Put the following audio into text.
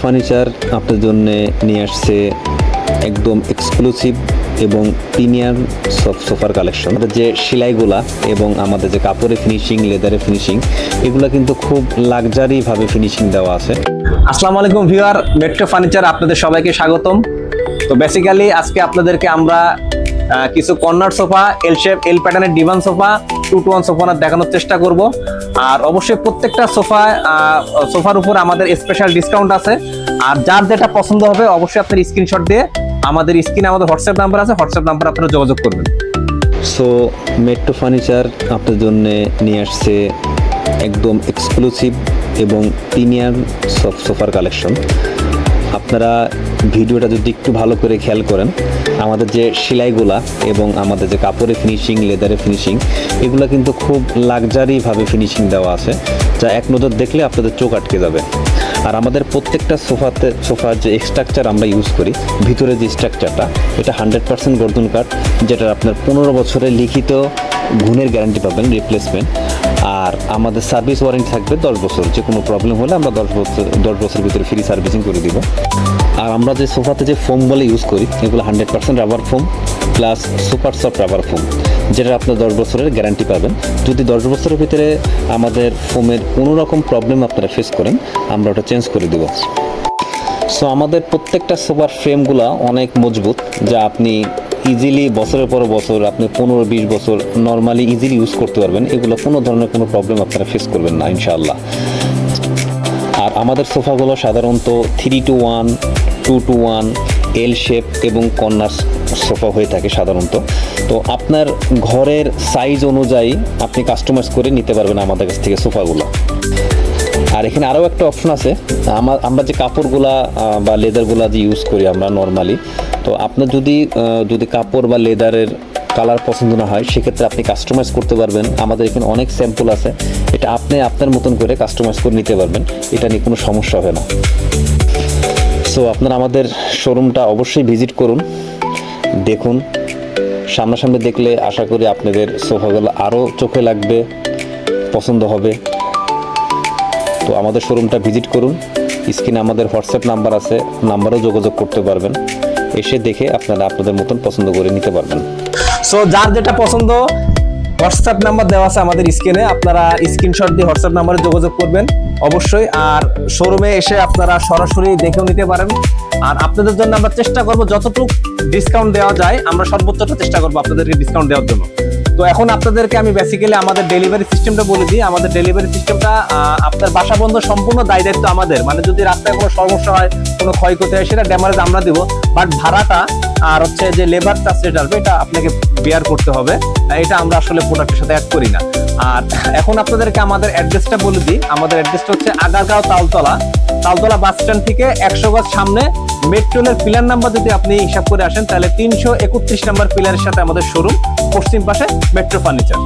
Furniture আপনার জন্য নিয়ে আসছে একদম এক্সক্লুসিভ এবং প্রিমিয়াম সোফার কালেকশন। যে সেলাইগুলা এবং আমাদের যে কাপড়ের ফিনিশিং, লেদারের ফিনিশিং, এগুলো কিন্তু খুব লাক্সারিভাবে ফিনিশিং দেওয়া আছে। আসসালামু আলাইকুম ভিউয়ার, মেট্রো ফার্নিচার আপনাদের সবাইকে স্বাগতম। তো বেসিক্যালি আজকে আপনাদেরকে আমরা কিছু কর্নার সোফা, এল শেপ, এল প্যাটার্নের ডিভান সোফা, 2-to-1 সোফা দেখানোর চেষ্টা করব। আর অবশ্যই প্রত্যেকটা সোফার উপর আমাদের স্পেশাল ডিসকাউন্ট আছে। আর যার যেটা পছন্দ হবে অবশ্যই আপনার স্ক্রিনশট দিয়ে আমাদের স্ক্রিনে আমাদের হোয়াটসঅ্যাপ নাম্বার আছে, হোয়াটসঅ্যাপ নাম্বার আপনারা যোগাযোগ করবেন। সো মেট্রো ফার্নিচার আপনার জন্য নিয়ে আসছে একদম এক্সক্লুসিভ এবং প্রিমিয়াম সোফার কালেকশন। আপনারা ভিডিওটা যদি একটু ভালো করে খেয়াল করেন, আমাদের যে সেলাইগুলা এবং আমাদের যে কাপড়ের ফিনিশিং, লেদারের ফিনিশিং, এগুলো কিন্তু খুব লাক্সারিভাবে ফিনিশিং দেওয়া আছে, যা এক নজর দেখলে আপনাদের চোখ আটকে যাবে। আর আমাদের প্রত্যেকটা সোফার যে স্ট্রাকচার আমরা ইউজ করি, ভিতরে যে স্ট্রাকচারটা, এটা 100% গর্দন কাঠ, যেটা আপনার 15 বছরের লিখিত গুণের গ্যারান্টি পাবেন, রিপ্লেসমেন্ট। আর আমাদের সার্ভিস ওয়ারেন্টি থাকবে 10 বছর। যে কোনো প্রবলেম হলে আমরা 10 বছর ভিতরে ফ্রি সার্ভিসিং করে দিব। আর আমরা যে সোফাতে যে ফোমগুলো ইউজ করি, এগুলো 100% rubber foam plus super soft rubber foam, যেটা আপনার 10 বছরের গ্যারান্টি পাবেন। যদি 10 বছরের ভিতরে আমাদের ফোমের কোনো রকম প্রবলেম আপনারা ফেস করেন, আমরা ওটা চেঞ্জ করে দেব। সো আমাদের প্রত্যেকটা সোফার ফ্রেমগুলো অনেক মজবুত, যা আপনি ইজিলি বছরের পর বছর, আপনি 15-20 বছর নর্মালি ইজিলি ইউজ করতে পারবেন। এগুলো কোনো ধরনের কোনো প্রবলেম আপনারা ফেস করবেন না ইনশাআল্লাহ। আর আমাদের সোফাগুলো সাধারণত 3-to-1, 2-to-1, এল শেপ এবং কর্নার সোফা হয়ে থাকে সাধারণত। তো আপনার ঘরের সাইজ অনুযায়ী আপনি কাস্টমাইজ করে নিতে পারবেন আমাদের কাছ থেকে সোফাগুলো। আর এখানে আরও একটা অপশন আছে, আমরা যে কাপড়গুলা বা লেদারগুলা যে ইউজ করি আমরা নর্মালি, তো আপনার যদি কাপড় বা লেদারের কালার পছন্দ না হয়, সেক্ষেত্রে আপনি কাস্টমাইজ করতে পারবেন। আমাদের এখানে অনেক স্যাম্পল আছে, এটা আপনি আপনার মতন করে কাস্টমাইজ করে নিতে পারবেন, এটা নিয়ে কোনো সমস্যা হবে না। সো আপনারা আমাদের শোরুমটা অবশ্যই ভিজিট করুন, দেখুন। সামনাসামনি দেখলে আশা করি আপনাদের সোফাগুলো আরও চোখে লাগবে, পছন্দ হবে। তো আমাদের শোরুমটা ভিজিট করুন, স্ক্রিনে আমাদের হোয়াটসঅ্যাপ নাম্বার আছে, নাম্বারেও যোগাযোগ করতে পারবেন। এসে দেখে আপনারা আপনাদের মতন পছন্দ করে নিতে পারবেন। সো যার যেটা পছন্দ হোয়াটসঅ্যাপ নাম্বার দেওয়া আছে আমাদের স্ক্রিনে, আপনারা স্ক্রিনশট দিয়ে হোয়াটসঅ্যাপ নাম্বারে যোগাযোগ করবেন অবশ্যই। আর শোরুমে এসে আপনারা সরাসরি দেখেও নিতে পারেন। আর আপনাদের জন্য আমরা চেষ্টা করব যতটুকু ডিসকাউন্ট দেওয়া যায়, আমরা সর্বোচ্চটা চেষ্টা করবো আপনাদেরকে ডিসকাউন্ট দেওয়ার জন্য। তো এখন আপনাদেরকে আমি বেসিক্যালি আমাদের ডেলিভারি সিস্টেমটা বলে দিই। আমাদের ডেলিভারি সিস্টেমটা আপনার বাসা বন্ধ সম্পূর্ণ দায় দায়িত্ব আমাদের। মানে যদি রাস্তায় কোনো সমস্যা হয়, কোনো ক্ষয়ক্ষতি হয়, সেটা ড্যামারেজ আমরা দিব, বাট ভাড়াটা আর হচ্ছে যে লেবার চার্জ যেটা আসবে, এটা আপনাকে বেয়ার করতে হবে। এটা আমরা আসলে প্রোডাক্টের সাথে অ্যাড করি না। আর এখন আপনাদেরকে আমাদের অ্যাড্রেসটা বলে দিই। আমাদের অ্যাড্রেসটা হচ্ছে আগারগাঁও তালতলা বাস স্ট্যান্ড থেকে 100 গজ সামনে মেট্রোলের পিলার নাম্বার যদি আপনি হিসাব করে আসেন, তাহলে 331 নাম্বার পিলারের সাথে আমাদের শোরুম, পশ্চিম পাশে মেট্রো ফার্নিচার।